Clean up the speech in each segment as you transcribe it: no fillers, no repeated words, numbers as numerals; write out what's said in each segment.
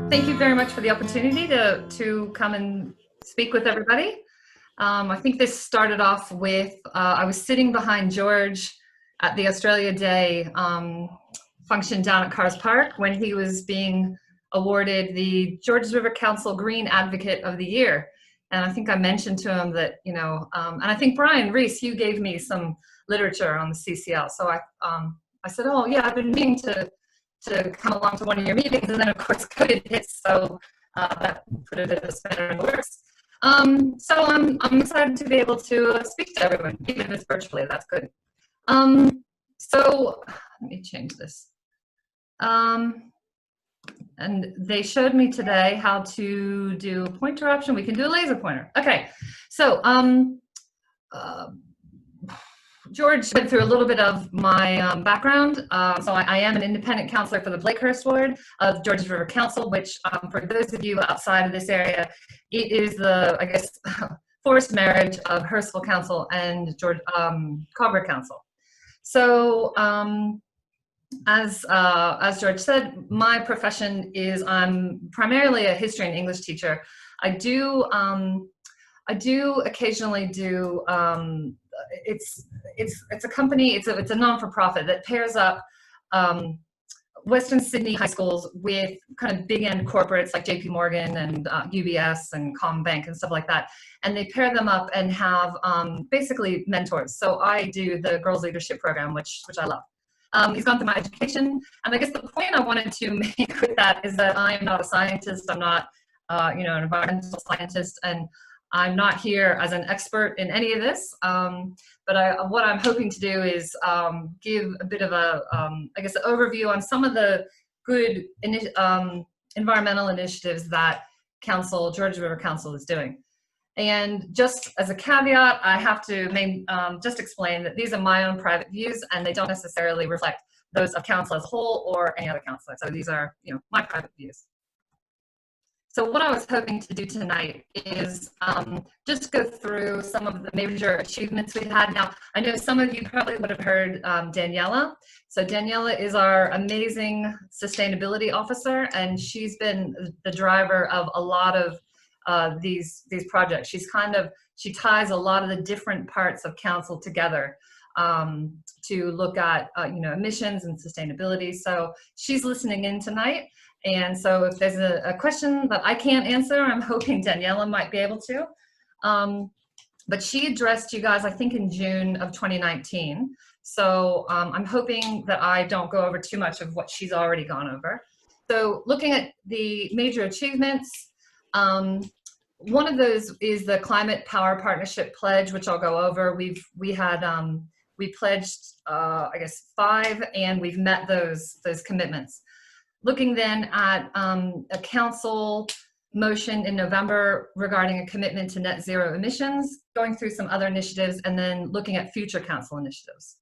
Thank you very much for the opportunity to come and speak with everybody. I think this started off with, I was sitting behind George at the Australia Day function down at Carrs Park when he was being awarded the Georges River Council Green Advocate of the Year. And I think I mentioned to him that, and I think Brian Reese, you gave me some literature on the CCL. So I said, oh yeah, I've been meaning to come along to one of your meetings, and then of course COVID hit, so that put a bit of a spanner in the works. So I'm excited to be able to speak to everyone, even if it's virtually. That's good. So let me change this. And they showed me today how to do a pointer option. We can do a laser pointer. Okay, so George went through a little bit of my background. So I am an independent counselor for the Blakehurst Ward of Georges River Council, which for those of you outside of this area, it is the, I guess, forced marriage of Hurstville Council and Cobber Council. So as George said, my profession is I'm primarily a history and English teacher. I do occasionally do it's a company, it's a non-for-profit that pairs up Western Sydney high schools with kind of big end corporates like JP Morgan and UBS and Combank and stuff like that. And they pair them up and have basically mentors. So I do the Girls Leadership Program, which I love. He's gone through my education. And I guess the point I wanted to make with that is that I am not a scientist. I'm not, an environmental scientist. And I'm not here as an expert in any of this, but what I'm hoping to do is give a bit of a, I guess, an overview on some of the good environmental initiatives that Georges River Council is doing. And just as a caveat, I have to just explain that these are my own private views, and they don't necessarily reflect those of council as a whole or any other council. So these are, my private views. So what I was hoping to do tonight is just go through some of the major achievements we've had. Now, I know some of you probably would have heard Daniela. So Daniela is our amazing sustainability officer, and she's been the driver of a lot of these projects. She ties a lot of the different parts of council together to look at emissions and sustainability. So she's listening in tonight. And so if there's a question that I can't answer, I'm hoping Daniela might be able to. But she addressed you guys, I think, in June of 2019. So I'm hoping that I don't go over too much of what she's already gone over. So looking at the major achievements, one of those is the Climate Power Partnership Pledge, which I'll go over. We pledged, I guess, 5, and we've met those commitments. Looking then at a council motion in November regarding a commitment to net zero emissions, going through some other initiatives, and then looking at future council initiatives.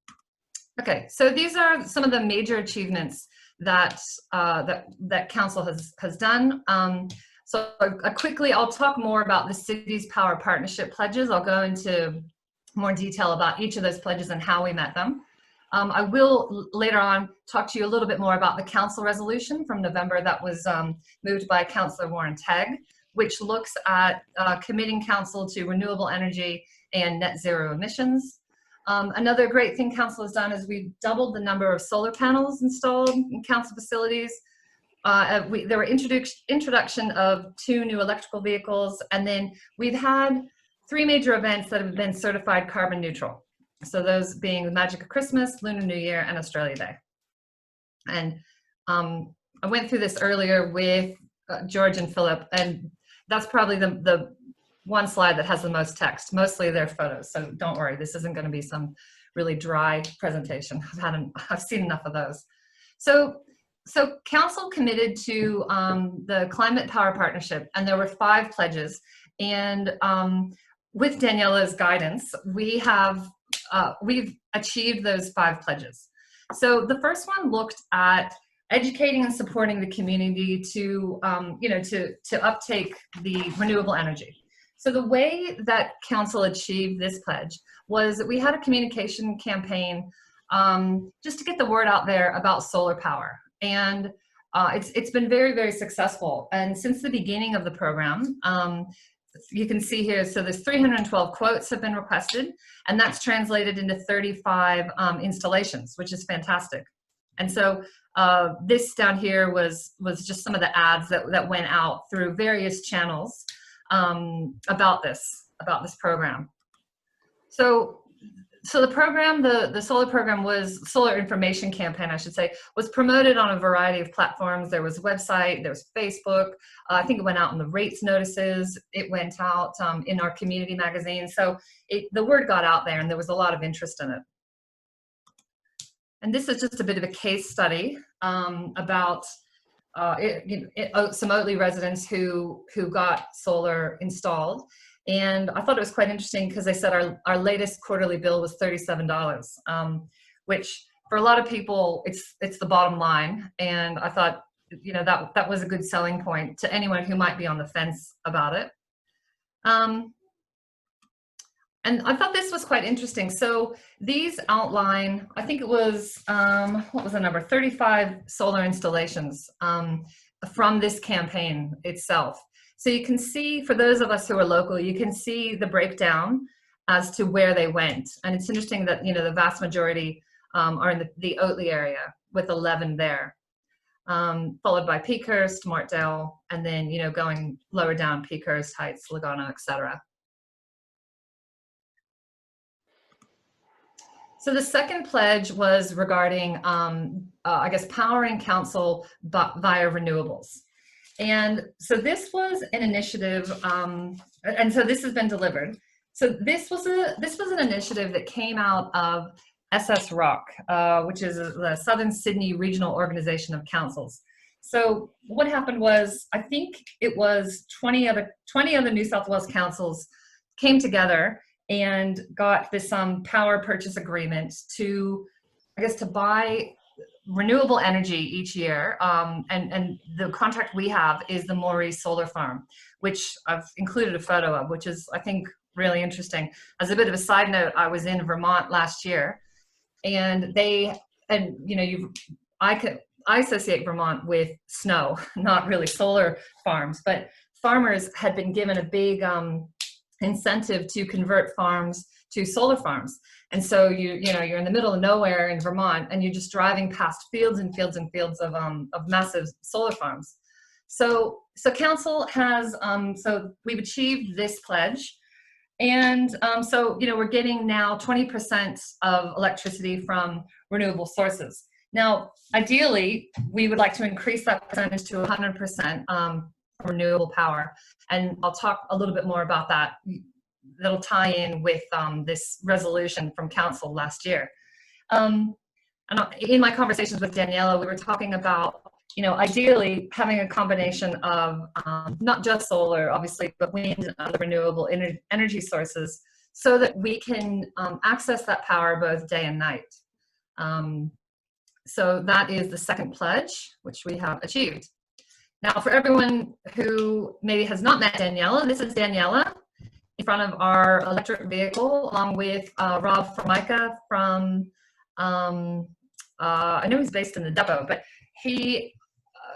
Okay, so these are some of the major achievements that that council has done. So quickly, I'll talk more about the city's power partnership pledges. I'll go into more detail about each of those pledges and how we met them. I will later on talk to you a little bit more about the council resolution from November that was moved by Councillor Warren Tegg, which looks at committing council to renewable energy and net zero emissions. Another great thing council has done is we've doubled the number of solar panels installed in council facilities. There were introduction of 2 new electrical vehicles, and then we've had 3 major events that have been certified carbon neutral. So those being the Magic of Christmas, Lunar New Year, and Australia Day. And I went through this earlier with George and Philip, and that's probably the one slide that has the most text. Mostly they're photos, so don't worry, this isn't going to be some really dry presentation. I've seen enough of those. So council committed to the Climate Power Partnership, and there were 5 pledges. And with Daniela's guidance, we've achieved those 5 pledges. So the first one looked at educating and supporting the community to uptake the renewable energy. So the way that council achieved this pledge was that we had a communication campaign just to get the word out there about solar power. And it's been very, very successful. And since the beginning of the program, you can see here, so there's 312 quotes have been requested, and that's translated into 35 installations, which is fantastic. And so this down here was just some of the ads that went out through various channels about this program. So the program, the solar program solar information campaign, I should say, was promoted on a variety of platforms. There was a website, there was Facebook. I think it went out in the rates notices. It went out in our community magazine. So the word got out there, and there was a lot of interest in it. And this is just a bit of a case study about some Oatley residents who got solar installed. And I thought it was quite interesting because they said our latest quarterly bill was $37, which for a lot of people, it's the bottom line. And I thought, that was a good selling point to anyone who might be on the fence about it. And I thought this was quite interesting. So these outline, I think it was, what was the number? 35 solar installations from this campaign itself. So you can see, for those of us who are local, you can see the breakdown as to where they went. And it's interesting that, the vast majority are in the Oatley area, with 11 there, followed by Peakhurst, Martdale, and then, going lower down, Peakhurst, Heights, Laguna, etc. So the second pledge was regarding, I guess, powering council via renewables. And so this was an initiative, and so this has been delivered. So this was an initiative that came out of SS ROC, which is the Southern Sydney Regional Organization of Councils. So what happened was, I think it was 20 other New South Wales councils came together and got this power purchase agreement to, I guess, to buy renewable energy each year. And the contract we have is the Maurice Solar Farm, which I've included a photo of, which is, I think, really interesting. As a bit of a side note, I was in Vermont last year, and I associate Vermont with snow, not really solar farms, but farmers had been given a big incentive to convert farms to solar farms. And so you're in the middle of nowhere in Vermont, and you're just driving past fields and fields and fields of massive solar farms. So council has, so we've achieved this pledge. And so we're getting now 20% of electricity from renewable sources. Now, ideally, we would like to increase that percentage to 100% renewable power. And I'll talk a little bit more about that. That'll tie in with this resolution from council last year. And in my conversations with Daniela, we were talking about, ideally having a combination of not just solar, obviously, but wind and other renewable energy sources, so that we can access that power both day and night. So that is the second pledge, which we have achieved. Now, for everyone who maybe has not met Daniela, this is Daniela in front of our electric vehicle, along with Rob Formica from, I know he's based in the depot, but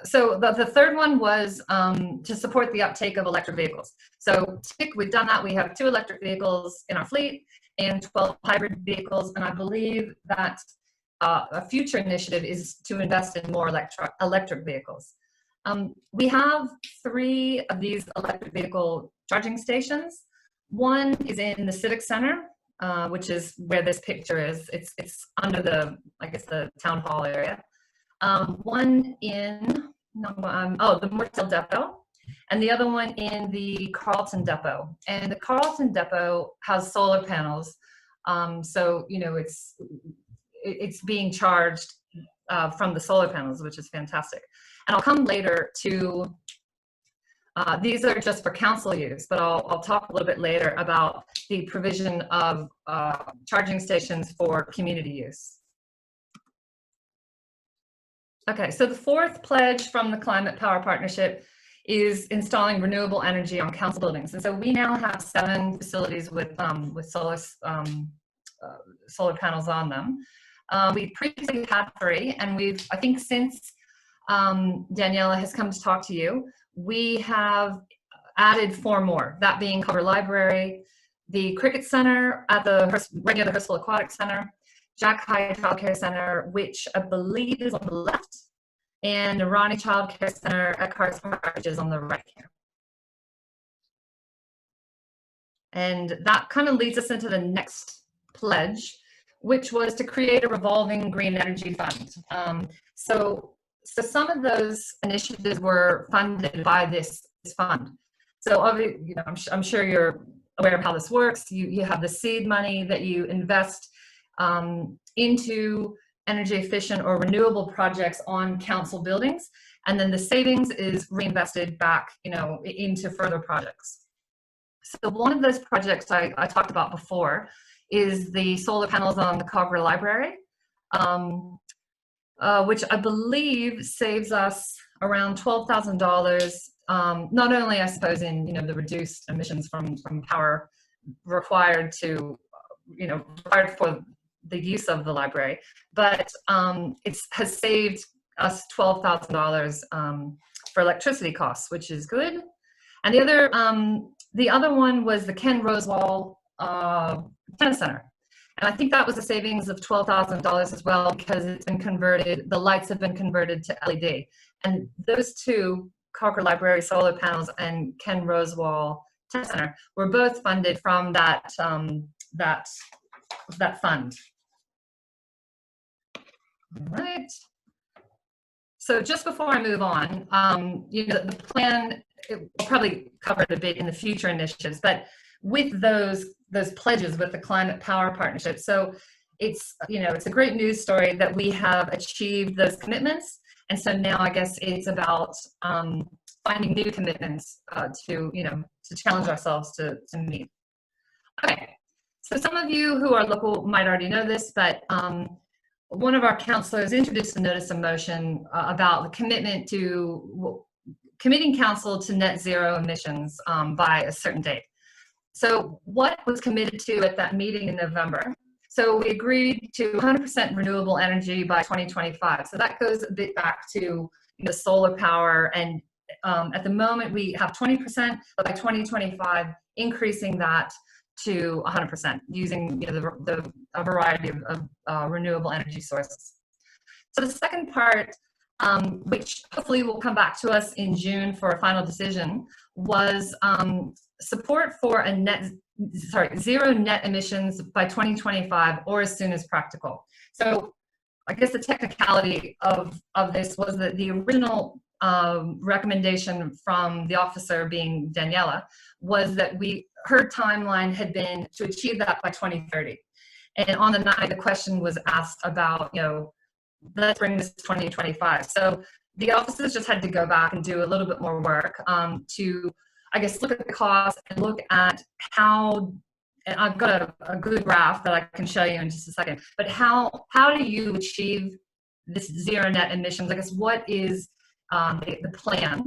so the third one was to support the uptake of electric vehicles. So we've done that. We have 2 electric vehicles in our fleet and 12 hybrid vehicles, and I believe that a future initiative is to invest in more electric vehicles. We have 3 of these electric vehicle charging stations. One is in the Civic Centre, which is where this picture is. It's under the town hall area. One in the Mortel Depot, and the other one in the Carlton Depot. And the Carlton Depot has solar panels, so it's being charged from the solar panels, which is fantastic. And I'll come later to, these are just for council use, but I'll talk a little bit later about the provision of charging stations for community use. Okay, so the fourth pledge from the Climate Power Partnership is installing renewable energy on council buildings. And so we now have 7 facilities with solar panels on them. We previously had 3, and I think since Daniela has come to talk to you. We have added 4 more, that being Cover Library, the Cricket Centre at the regular Hurstville Aquatic Centre, Jack High Child Care Centre, which I believe is on the left, and Ronnie Child Care Centre at Cars Park, which is on the right here. And that kind of leads us into the next pledge, which was to create a revolving green energy fund. So some of those initiatives were funded by this fund. So obviously, I'm sure you're aware of how this works. You have the seed money that you invest into energy efficient or renewable projects on council buildings, and then the savings is reinvested back, into further projects. So one of those projects I talked about before is the solar panels on the Cogger Library, which I believe saves us around $12,000. Not only, I suppose, in the reduced emissions from power required to required for the use of the library, but it has saved us $12,000 for electricity costs, which is good. And the other one was the Ken Rosewall Tennis Center. And I think that was a savings of $12,000 as well, because it's been converted, the lights have been converted to LED. And those two, Cocker Library solar panels and Ken Rosewall Tennis Center, were both funded from that fund. All right. So just before I move on, the plan, we'll probably cover it a bit in the future initiatives, but with those pledges with the Climate Power Partnership. So it's a great news story that we have achieved those commitments. And so now I guess it's about finding new commitments to challenge ourselves to meet. Okay, so some of you who are local might already know this, but one of our councillors introduced a notice of motion about the commitment to committing council to net zero emissions by a certain date. So what was committed to at that meeting in November? So we agreed to 100% renewable energy by 2025. So that goes a bit back to the solar power, and at the moment we have 20%, but by 2025 increasing that to 100% using a variety of renewable energy sources. So the second part, which hopefully will come back to us in June for a final decision, was support for zero net emissions by 2025 or as soon as practical. So I guess the technicality of this was that the original recommendation from the officer, being Daniela, was that her timeline had been to achieve that by 2030. And on the night, the question was asked about, let's bring this to 2025. So the officers just had to go back and do a little bit more work to, I guess, look at the cost and look at how, and I've got a good graph that I can show you in just a second, but how do you achieve this zero net emissions? I guess, what is the plan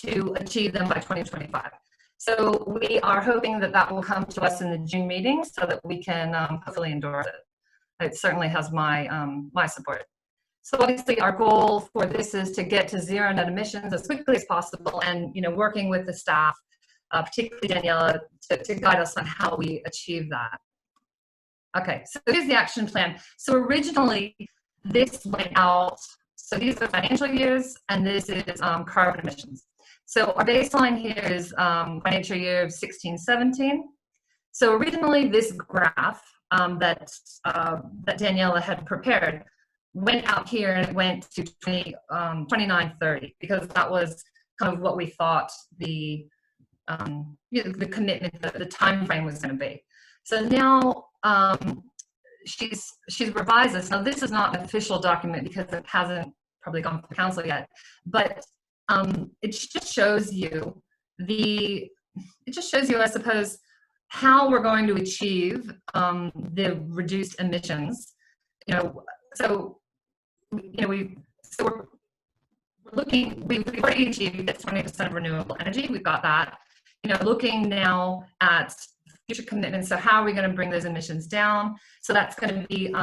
to achieve them by 2025? So we are hoping that will come to us in the June meeting so that we can hopefully endorse it. It certainly has my my support. So obviously our goal for this is to get to zero net emissions as quickly as possible, and working with the staff, particularly Daniela, to guide us on how we achieve that. Okay, so here's the action plan. So originally this went out, so these are financial years, and this is carbon emissions. So our baseline here is financial year of 16-17. So originally this graph that Daniela had prepared went out here, and it went to 29-30, because that was kind of what we thought the commitment, the time frame was going to be. So now she's revised this. Now this is not an official document because it hasn't probably gone to council yet, but it just shows you I suppose, how we're going to achieve the reduced emissions. We're looking, we've already achieved 20% renewable energy. We've got that. Looking now at future commitments. So how are we going to bring those emissions down? So that's going to be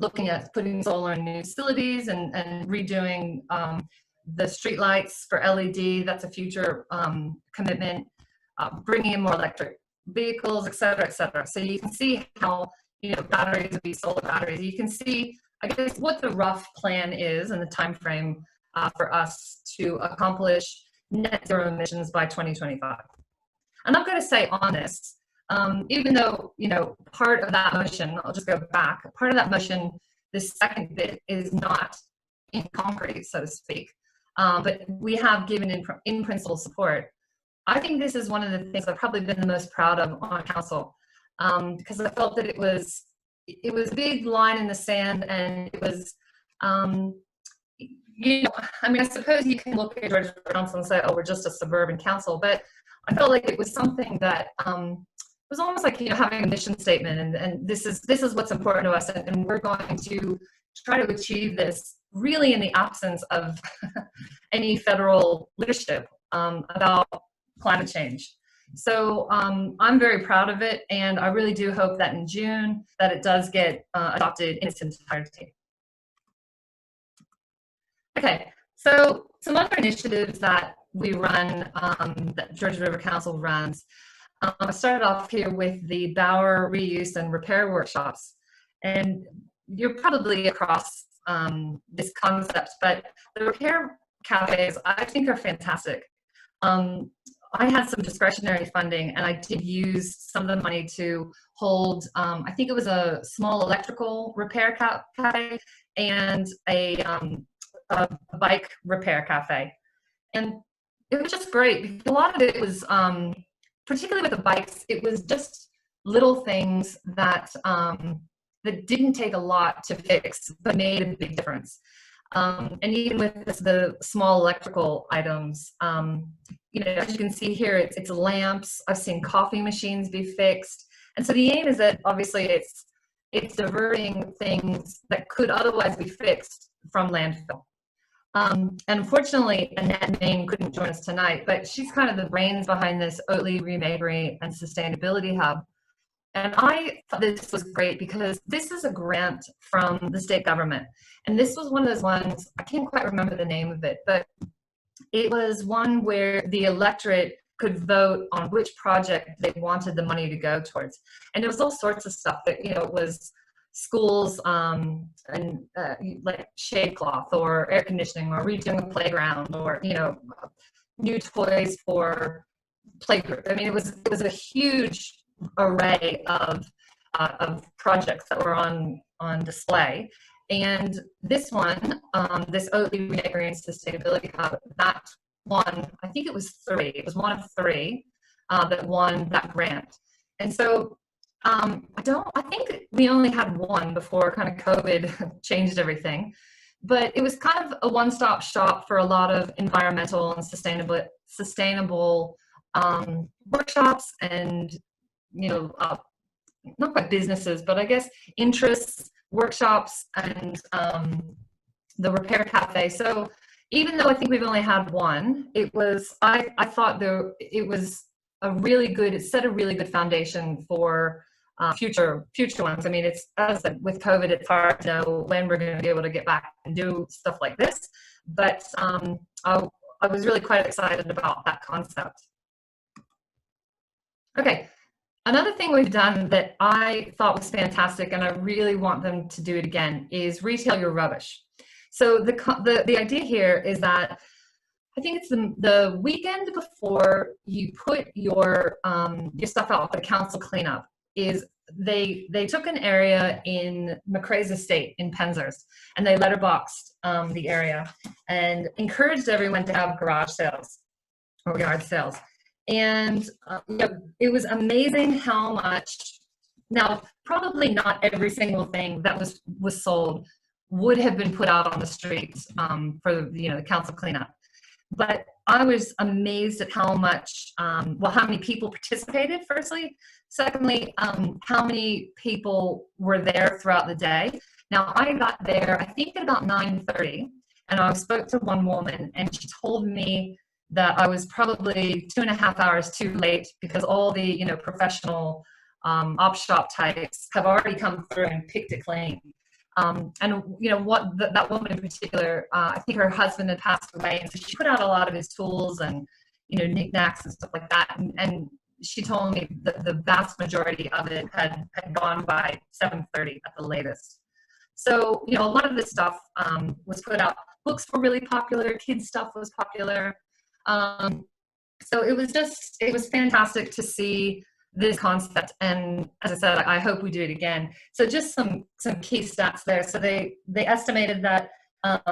looking at putting solar in new facilities and redoing the street lights for LED. That's a future commitment. Bringing in more electric vehicles, et cetera, et cetera. So you can see how, batteries would be solar batteries. You can see, I guess, what the rough plan is and the time frame for us to accomplish net zero emissions by 2025. And I'm going to say on this, even though, part of that motion, I'll just go back, part of that motion, this second bit is not in concrete, so to speak, but we have given in principle support. I think this is one of the things I've probably been the most proud of on council, because I felt that it was a big line in the sand, and it was, I suppose you can look at Georgia Council and say, oh, we're just a suburban council, but I felt like it was something that was almost like, having a mission statement, and this is what's important to us, and we're going to try to achieve this really in the absence of any federal leadership about climate change. So I'm very proud of it, and I really do hope that in June that it does get adopted in its entirety. Okay, so some other initiatives that we run, that Georgia River Council runs. I started off here with the Bower reuse and repair workshops, and you're probably across this concept, but the repair cafes I think are fantastic. I had some discretionary funding, and I did use some of the money to hold, I think it was a small electrical repair cafe and a bike repair cafe. And it was just great, because a lot of it was, particularly with the bikes, it was just little things that that didn't take a lot to fix, but made a big difference. And even with the small electrical items, as you can see here, it's lamps. I've seen coffee machines be fixed. And so the aim is that obviously it's diverting things that could otherwise be fixed from landfill. And unfortunately, Annette Main couldn't join us tonight, but she's kind of the brains behind this Oatly Remakery and Sustainability Hub. And I thought this was great because this is a grant from the state government. And this was one of those ones, I can't quite remember the name of it, but it was one where the electorate could vote on which project they wanted the money to go towards. And there was all sorts of stuff that, it was schools and like shade cloth or air conditioning or redoing a playground or, new toys for playgroup. I mean, it was a huge array of projects that were on display. And this one, this Oatly Remakery and Sustainability Hub, that won, I think it was 3. It was one of 3 that won that grant. And so I think we only had one before kind of COVID changed everything. But it was kind of a one-stop shop for a lot of environmental and sustainable workshops and, not quite businesses, but I guess interests, workshops, and the repair cafe. So even though I think we've only had one, it was, I thought it was it set a really good foundation for future ones. I mean, it's, as I said, with COVID, it's hard to know when we're going to be able to get back and do stuff like this. But I was really quite excited about that concept. Okay. Another thing we've done that I thought was fantastic, and I really want them to do it again, is retail your rubbish. So the idea here is that I think it's the weekend before you put your stuff out for the council cleanup. Is they took an area in McRae's estate in Penzers, and they letterboxed the area and encouraged everyone to have garage sales or yard sales. And it was amazing how much. Now, probably not every single thing that was sold would have been put out on the streets for the council cleanup. But I was amazed at how much, how many people participated, firstly. Secondly, how many people were there throughout the day. Now, I got there, I think at about 9:30, and I spoke to one woman, and she told me that I was probably 2.5 hours too late because all the professional op shop types have already come through and picked it clean. And you know what, that woman in particular, I think her husband had passed away, and so she put out a lot of his tools and, you know, knickknacks and stuff like that. And she told me that the vast majority of it had gone by 7:30 at the latest. So, you know, a lot of this stuff was put out. Books were really popular. Kids stuff was popular. So it was fantastic to see this concept. And as I said, I hope we do it again. So just some key stats there. So they estimated that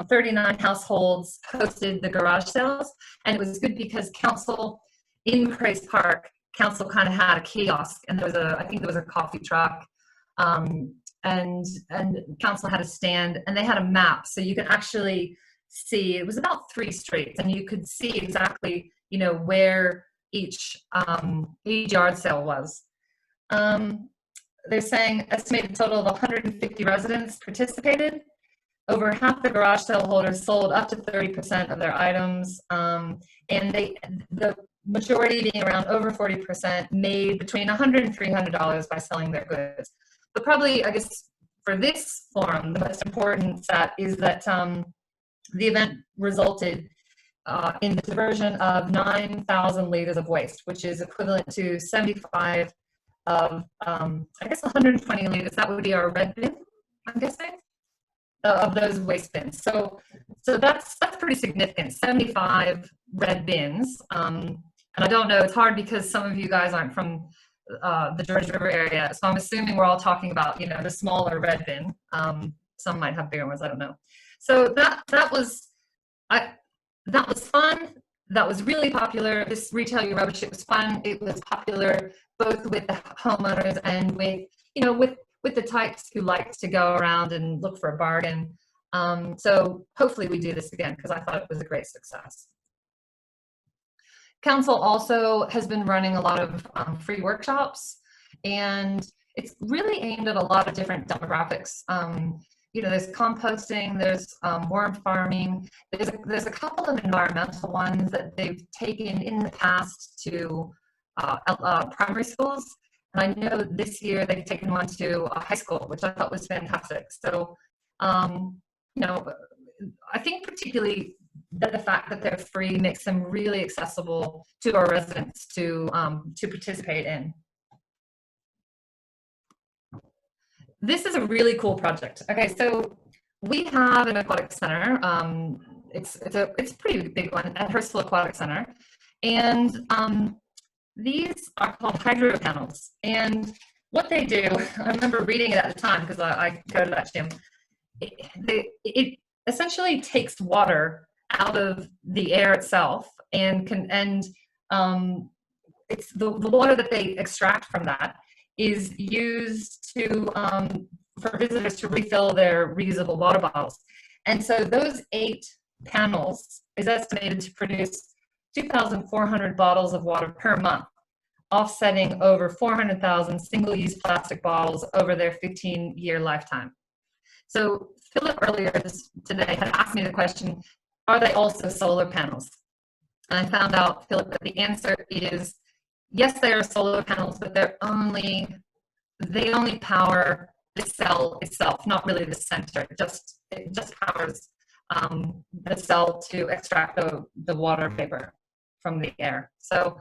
39 households hosted the garage sales, and it was good because council in Craze Park, council kind of had a kiosk, and I think there was a coffee truck, and council had a stand, and they had a map, so you could actually see, it was about 3 streets, and you could see exactly, you know, where each yard sale was. They're saying estimated total of 150 residents participated. Over half the garage sale holders sold up to 30% of their items, and the majority being around over 40% made between $100 and $300 by selling their goods. But probably, I guess, for this forum, the most important stat is that the event resulted in the diversion of 9,000 liters of waste, which is equivalent to 75 of, I guess, 120 liters. That would be our red bin, I'm guessing, of those waste bins. So that's pretty significant. 75 red bins. And I don't know, it's hard because some of you guys aren't from the George River area, so I'm assuming we're all talking about, you know, the smaller red bin. Some might have bigger ones, I don't know. So that was fun. That was really popular. This Retail Your Rubbish, it was fun. It was popular both with the homeowners and with, you know, with the types who like to go around and look for a bargain. So hopefully we do this again, because I thought it was a great success. Council also has been running a lot of free workshops, and it's really aimed at a lot of different demographics. You know, there's composting, there's worm farming, there's a couple of environmental ones that they've taken in the past to primary schools. And I know this year they've taken one to a high school, which I thought was fantastic. So, you know, I think particularly that the fact that they're free makes them really accessible to our residents to participate in. This is a really cool project. Okay, so we have an aquatic center. It's a pretty big one at Hurstville Aquatic Center, and these are called hydro panels. And what they do, I remember reading it at the time because I go to that gym. It essentially takes water out of the air itself, and it's the water that they extract from that is used to for visitors to refill their reusable water bottles. And so those 8 panels is estimated to produce 2,400 bottles of water per month, offsetting over 400,000 single-use plastic bottles over their 15-year lifetime. So Philip earlier today had asked me the question, are they also solar panels? And I found out, Philip, that the answer is yes, they are solar panels, but they only power the cell itself, not really the center. It just powers the cell to extract the water vapor from the air. So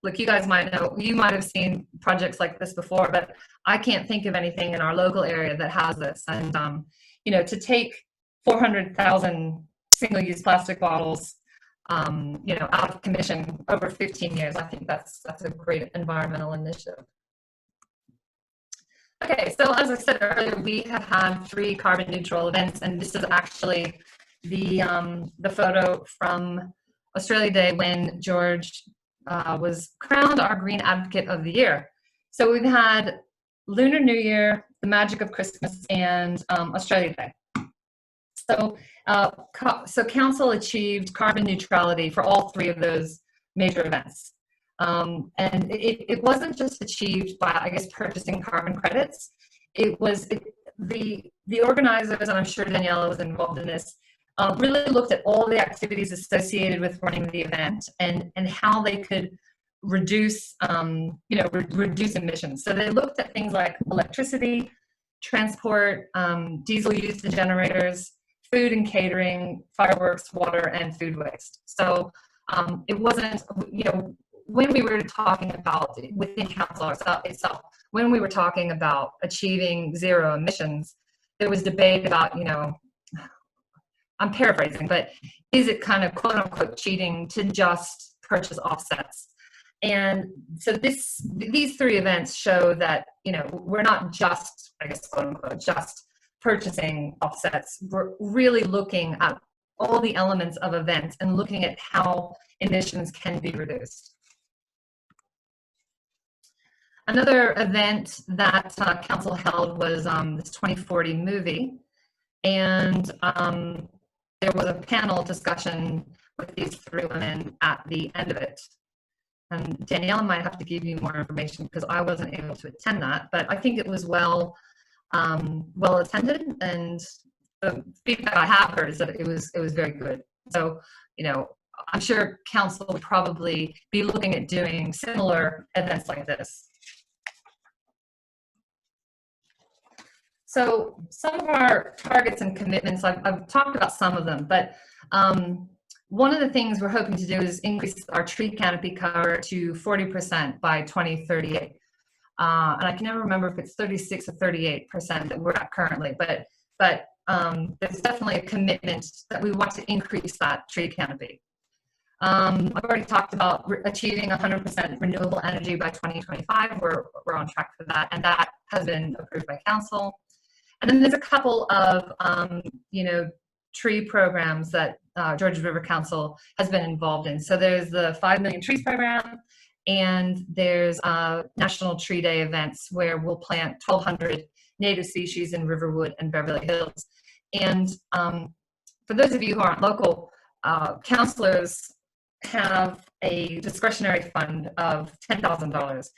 look, you guys might know, you might have seen projects like this before, but I can't think of anything in our local area that has this. And you know, to take 400,000 single-use plastic bottles, you know, out of commission over 15 years, I think that's a great environmental initiative. Okay, so as I said earlier, we have had 3 carbon neutral events, and this is actually the photo from Australia Day when George was crowned our Green Advocate of the Year. So we've had Lunar New Year, the Magic of Christmas, and Australia Day. So, so Council achieved carbon neutrality for all 3 of those major events. And it wasn't just achieved by, I guess, purchasing carbon credits. It was the organizers, and I'm sure Daniela was involved in this, really looked at all the activities associated with running the event and how they could reduce, you know, reduce emissions. So they looked at things like electricity, transport, diesel used in generators, food and catering, fireworks, water, and food waste. So it wasn't, when we were talking about within council itself, when we were talking about achieving zero emissions, there was debate about, I'm paraphrasing, but is it kind of quote unquote cheating to just purchase offsets? And so these three events show that, we're not just, I guess, quote unquote, just purchasing offsets. We're really looking at all the elements of events and looking at how emissions can be reduced. Another event that council held was this 2040 movie, and there was a panel discussion with these three women at the end of it. And Daniela might have to give you more information because I wasn't able to attend that, but I think it was well attended, and the feedback I have heard is that it was very good. So, I'm sure council would probably be looking at doing similar events like this. So some of our targets and commitments, I've talked about some of them, but one of the things we're hoping to do is increase our tree canopy cover to 40% by 2038. And I can never remember if it's 36 or 38% that we're at currently, but there's definitely a commitment that we want to increase that tree canopy. I've already talked about achieving 100% renewable energy by 2025. We're on track for that, and that has been approved by council. And then there's a couple of, tree programs that Georges River Council has been involved in. So there's the 5 Million Trees program, and there's National Tree Day events where we'll plant 1,200 native species in Riverwood and Beverly Hills. And for those of you who aren't local, councilors have a discretionary fund of $10,000.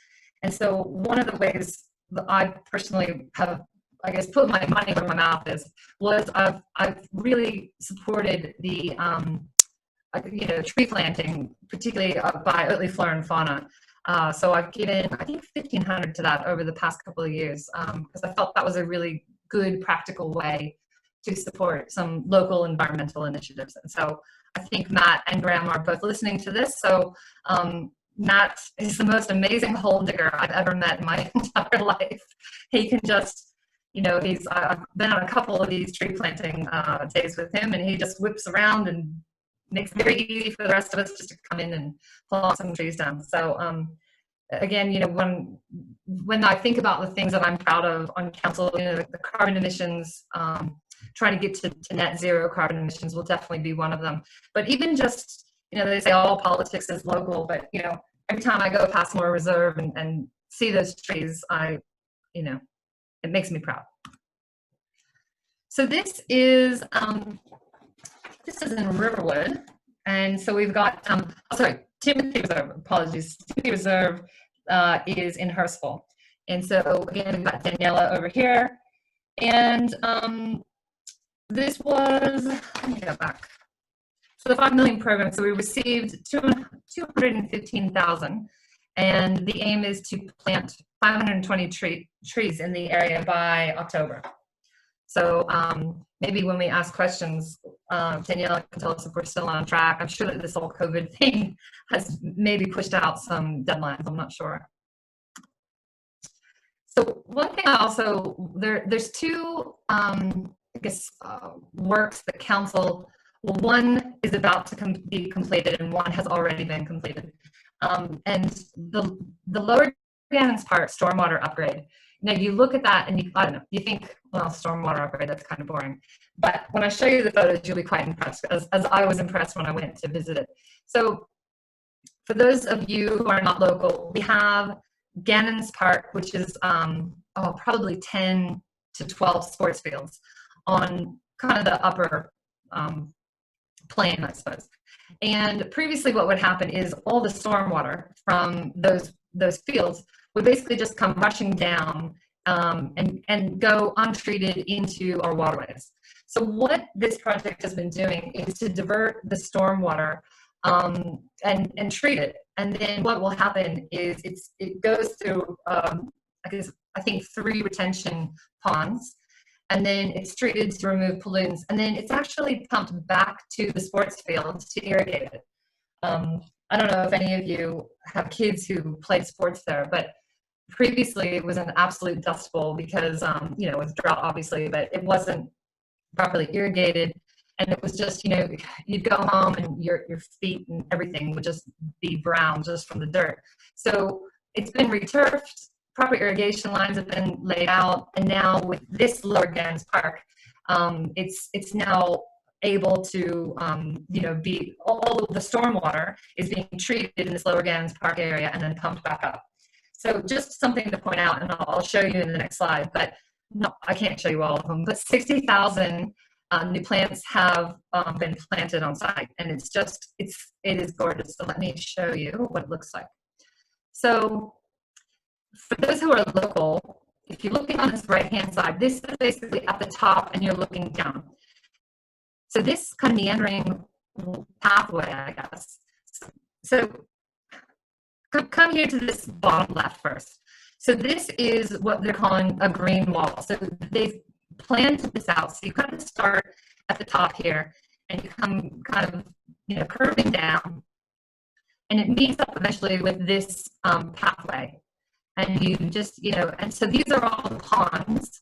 And so one of the ways that I personally have, I guess, put my money where my mouth is, was I've really supported the tree planting, particularly by Oatley Flora and Fauna. So I've given, I think, $1,500 to that over the past couple of years because I felt that was a really good, practical way to support some local environmental initiatives. And so I think Matt and Graham are both listening to this. So Matt is the most amazing hole digger I've ever met in my entire life. He can just, I've been on a couple of these tree planting days with him, and he just whips around and makes it very easy for the rest of us just to come in and plant some trees down. So again, when I think about the things that I'm proud of on council, the carbon emissions, trying to get to net zero carbon emissions will definitely be one of them. But even just, they say all politics is local, but every time I go past Moore Reserve and see those trees, it makes me proud. So this is in Riverwood, and so we've got Timothy Reserve. Apologies, Timothy Reserve is in Hurstville, and so again we've got Daniela over here, and this was, let me go back. So the 5 million program. So we received 215,000, and the aim is to plant 520 trees in the area by October. So maybe when we ask questions, Daniela can tell us if we're still on track. I'm sure that this whole COVID thing has maybe pushed out some deadlines. I'm not sure. So one thing I also, there's two, works that council, well, one is about to be completed and one has already been completed. And the Lower Gannon's Park stormwater upgrade. Now you look at that and you think, well, stormwater upgrade, that's kind of boring. But when I show you the photos, you'll be quite impressed, as I was impressed when I went to visit it. So for those of you who are not local, we have Gannon's Park, which is probably 10 to 12 sports fields on kind of the upper plane, I suppose. And previously what would happen is all the stormwater from those fields would basically just come rushing down and go untreated into our waterways. So what this project has been doing is to divert the stormwater and treat it. And then what will happen is it goes through a is, I think, 3 retention ponds, and then it's treated to remove pollutants, and then it's actually pumped back to the sports field to irrigate it. I don't know if any of you have kids who played sports there, but previously it was an absolute dust bowl because, you know, with drought, obviously, but it wasn't properly irrigated. And it was just, you know, you'd go home and your feet and everything would just be brown just from the dirt. So it's been returfed, proper irrigation lines have been laid out, and now with this Lower Gans Park, it's now able to, you know, be, all the stormwater is being treated in this Lower Gans Park area and then pumped back up. So just something to point out, and I'll show you in the next slide, but no, I can't show you all of them, but 60,000 new plants have been planted on site, and it is gorgeous. So let me show you what it looks like. So for those who are local, if you're looking on this right-hand side, this is basically at the top and you're looking down. So this kind of meandering pathway, I guess. So come here to this bottom left first. So this is what they're calling a green wall. So they've planted this out. So you kind of start at the top here and you come kind of, you know, curving down, and it meets up eventually with this pathway. And you just, you know, and so these are all the ponds.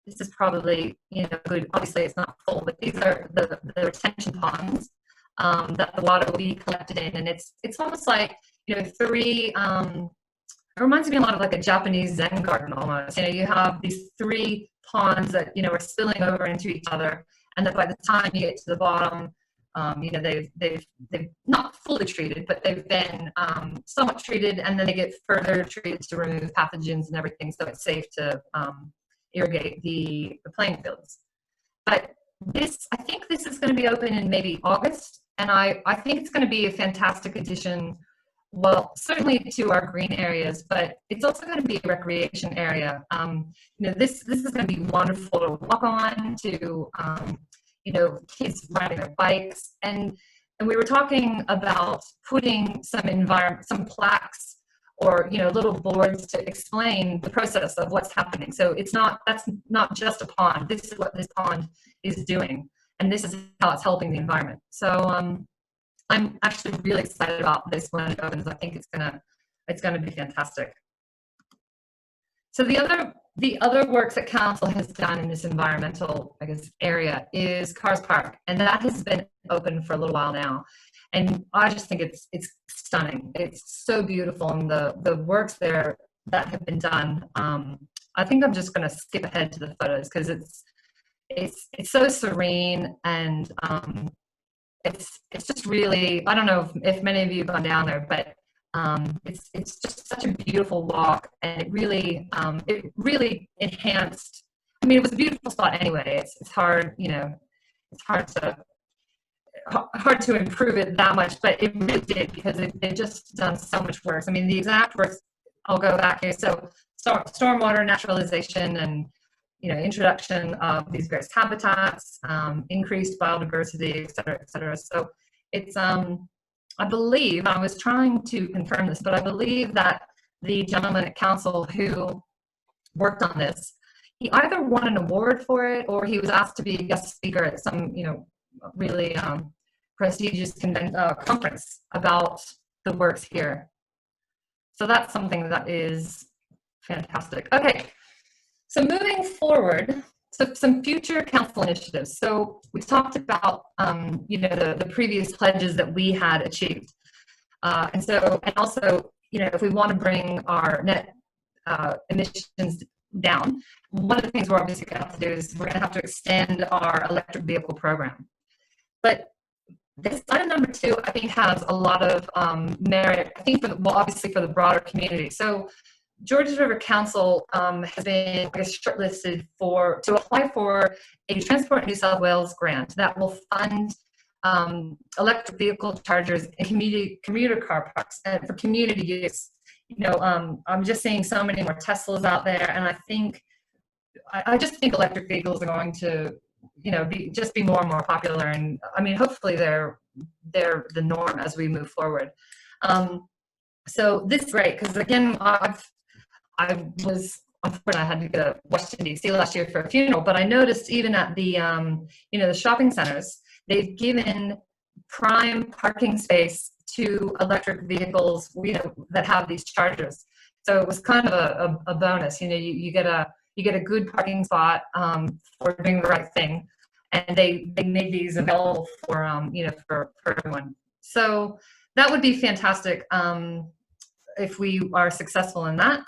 This is probably, you know, good. Obviously it's not full, but these are the retention ponds that the water will be collected in. And it's almost like, you know, 3, it reminds me a lot of like a Japanese Zen garden almost. You know, you have these 3 ponds that, you know, are spilling over into each other, and that by the time you get to the bottom, you know, they've not fully treated, but they've been somewhat treated, and then they get further treated to remove pathogens and everything, so it's safe to irrigate the playing fields. But this, I think this is going to be open in maybe August, and I think it's going to be a fantastic addition. Well, certainly to our green areas, but it's also going to be a recreation area. You know, this is going to be wonderful to walk on, to you know, kids riding their bikes, and we were talking about putting some plaques or, you know, little boards to explain the process of what's happening. So that's not just a pond. This is what this pond is doing, and this is how it's helping the environment. So I'm actually really excited about this when it opens. I think it's gonna be fantastic. So the other works that council has done in this environmental, I guess, area is Cars Park, and that has been open for a little while now. And I just think it's stunning. It's so beautiful, and the works there that have been done. I think I'm just gonna skip ahead to the photos because it's so serene, and it's just really, I don't know if many of you have gone down there, but it's just such a beautiful walk, and it really enhanced. I mean, it was a beautiful spot anyway. It's hard, you know, it's hard to improve it that much, but it really did, because they've just done so much work. I mean, the exact works, I'll go back here. So stormwater naturalization, and, you know, introduction of these various habitats, increased biodiversity, et cetera, et cetera. So it's, I believe, I was trying to confirm this, but I believe that the gentleman at council who worked on this, he either won an award for it, or he was asked to be a guest speaker at some, you know, really prestigious conference about the works here. So that's something that is fantastic. Okay. So moving forward, so some future council initiatives. So we talked about, you know, the previous pledges that we had achieved. And also, you know, if we want to bring our net emissions down, one of the things we're obviously going to have to do is we're going to have to extend our electric vehicle program. But this item number 2, I think, has a lot of merit, I think, obviously for the broader community. So Georges River Council has been, I guess, shortlisted to apply for a Transport New South Wales grant that will fund electric vehicle chargers in commuter car parks and for community use. You know, I'm just seeing so many more Teslas out there, and I just think electric vehicles are going to, you know, be more and more popular, and I mean, hopefully they're the norm as we move forward. So this is great, because again, I had to go to Washington, D.C. last year for a funeral, but I noticed even at the, the shopping centers, they've given prime parking space to electric vehicles, that have these chargers. So it was kind of a bonus. You get a good parking spot for doing the right thing, and they made these available for for everyone. So that would be fantastic if we are successful in that.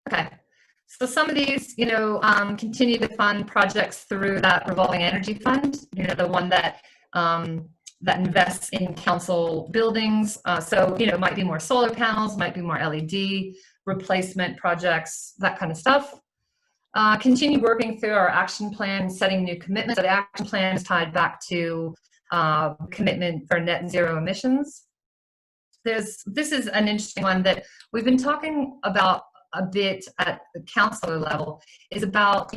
Okay, so some of these, continue to fund projects through that revolving energy fund, the one that that invests in council buildings. So, it might be more solar panels, might be more LED replacement projects, that kind of stuff. Continue working through our action plan, setting new commitments. So the action plan is tied back to commitment for net zero emissions. This is an interesting one that we've been talking about a bit at the council level, is about,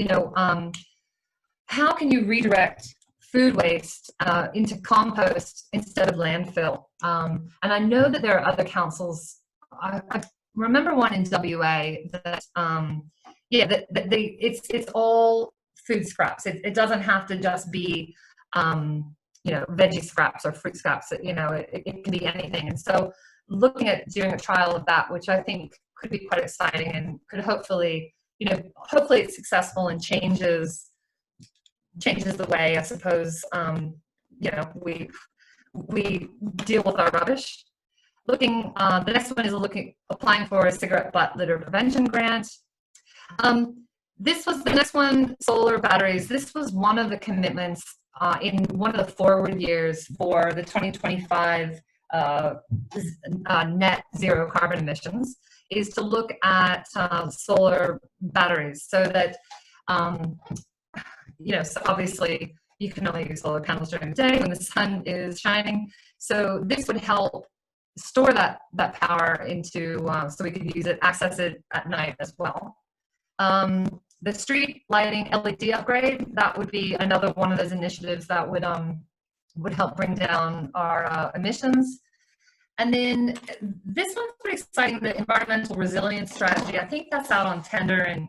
how can you redirect food waste into compost instead of landfill? And I know that there are other councils. I remember one in WA that, it's all food scraps. It doesn't have to just be, veggie scraps or fruit scraps. It can be anything. And so looking at doing a trial of that, which I think could be quite exciting and could hopefully it's successful and changes the way, I suppose, we deal with our rubbish. The next one is applying for a cigarette butt litter prevention grant. This was the next one, solar batteries. This was one of the commitments in one of the forward years for the 2025 net zero carbon emissions, is to look at solar batteries, so that so obviously you can only use solar panels during the day when the sun is shining. So this would help store that power into, so we could use it, access it at night as well. The street lighting LED upgrade, that would be another one of those initiatives that would help bring down our emissions. And then this one's pretty exciting, the environmental resilience strategy. I think that's out on tender, and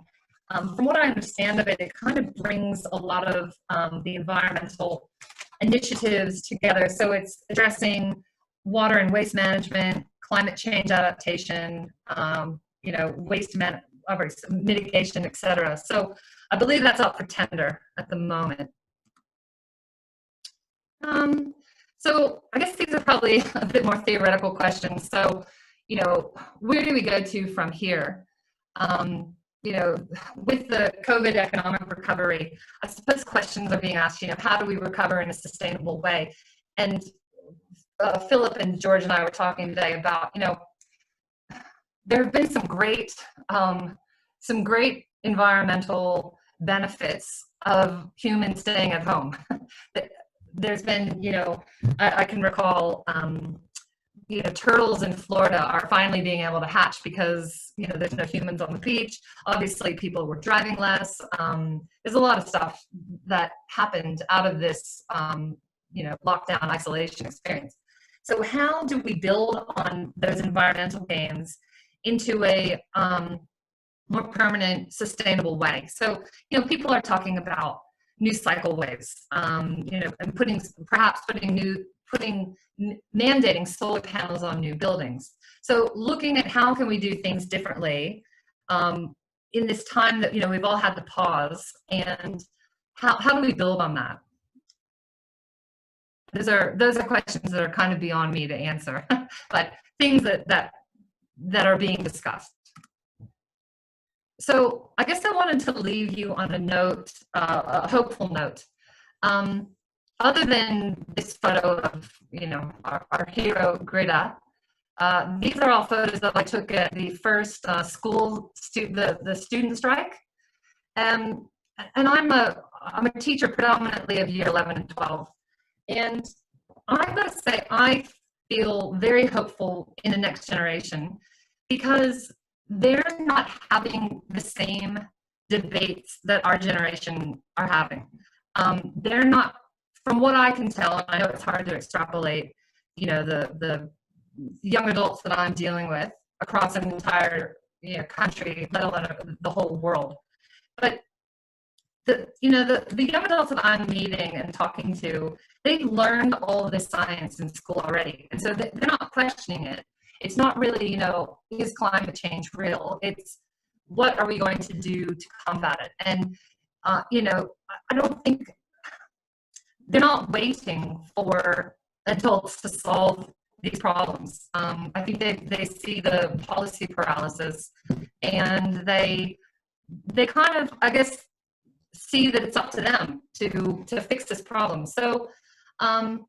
from what I understand of it, it kind of brings a lot of the environmental initiatives together. So it's addressing water and waste management, climate change adaptation, waste mitigation, etc. So I believe that's up for tender at the moment. So I guess these are probably a bit more theoretical questions. So, where do we go to from here? With the COVID economic recovery, I suppose questions are being asked, how do we recover in a sustainable way? And Philip and George and I were talking today about, there have been some great environmental benefits of humans staying at home. There's been, I can recall, turtles in Florida are finally being able to hatch because, there's no humans on the beach. Obviously, people were driving less. There's a lot of stuff that happened out of this, lockdown isolation experience. So how do we build on those environmental gains into a more permanent, sustainable way? So, people are talking about new cycleways, and mandating solar panels on new buildings. So looking at how can we do things differently in this time that, we've all had to pause, and how do we build on that? Those are questions that are kind of beyond me to answer, but things that are being discussed. So I guess I wanted to leave you on a note, a hopeful note. Other than this photo of, our hero Greta, these are all photos that I took at the first the student strike. And I'm a teacher predominantly of year 11 and 12. And I've got to say, I feel very hopeful in the next generation, because they're not having the same debates that our generation are having. They're not, from what I can tell, and I know it's hard to extrapolate, the young adults that I'm dealing with across an entire country, let alone the whole world. But the young adults that I'm meeting and talking to, they've learned all of this science in school already, and so they're not questioning it. It's not really, is climate change real? It's what are we going to do to combat it? And I don't think they're not waiting for adults to solve these problems. I think they see the policy paralysis, and they kind of, I guess, see that it's up to them to fix this problem. So I'm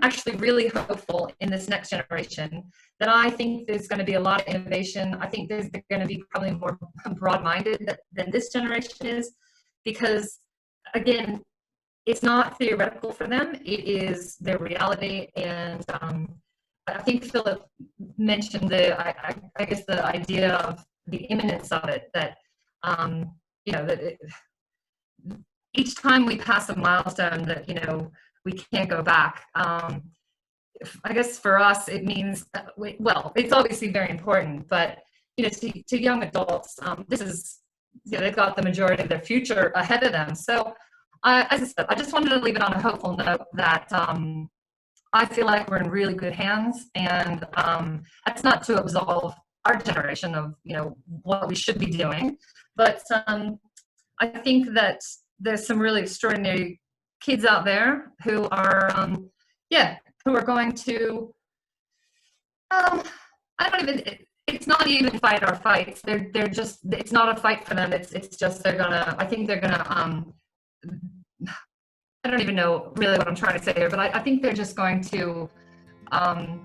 actually really hopeful in this next generation, that I think there's going to be a lot of innovation. I think there's going to be probably more broad-minded than this generation is, because again, it's not theoretical for them, it is their reality. And I think Philip mentioned I guess the idea of the imminence of it, that each time we pass a milestone that we can't go back. I guess for us it means well, it's obviously very important, but to young adults, this is they've got the majority of their future ahead of them. So as I said, I just wanted to leave it on a hopeful note that I feel like we're in really good hands, and that's not to absolve our generation of what we should be doing, but I think that there's some really extraordinary kids out there who are going to it's not even fight our fights. They're just, it's not a fight for them. It's just I think they're gonna I don't even know really what I'm trying to say here, but I think they're just going to I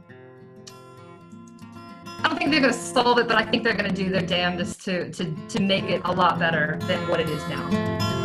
don't think they're going to solve it, but I think they're going to do their damnedest to make it a lot better than what it is now.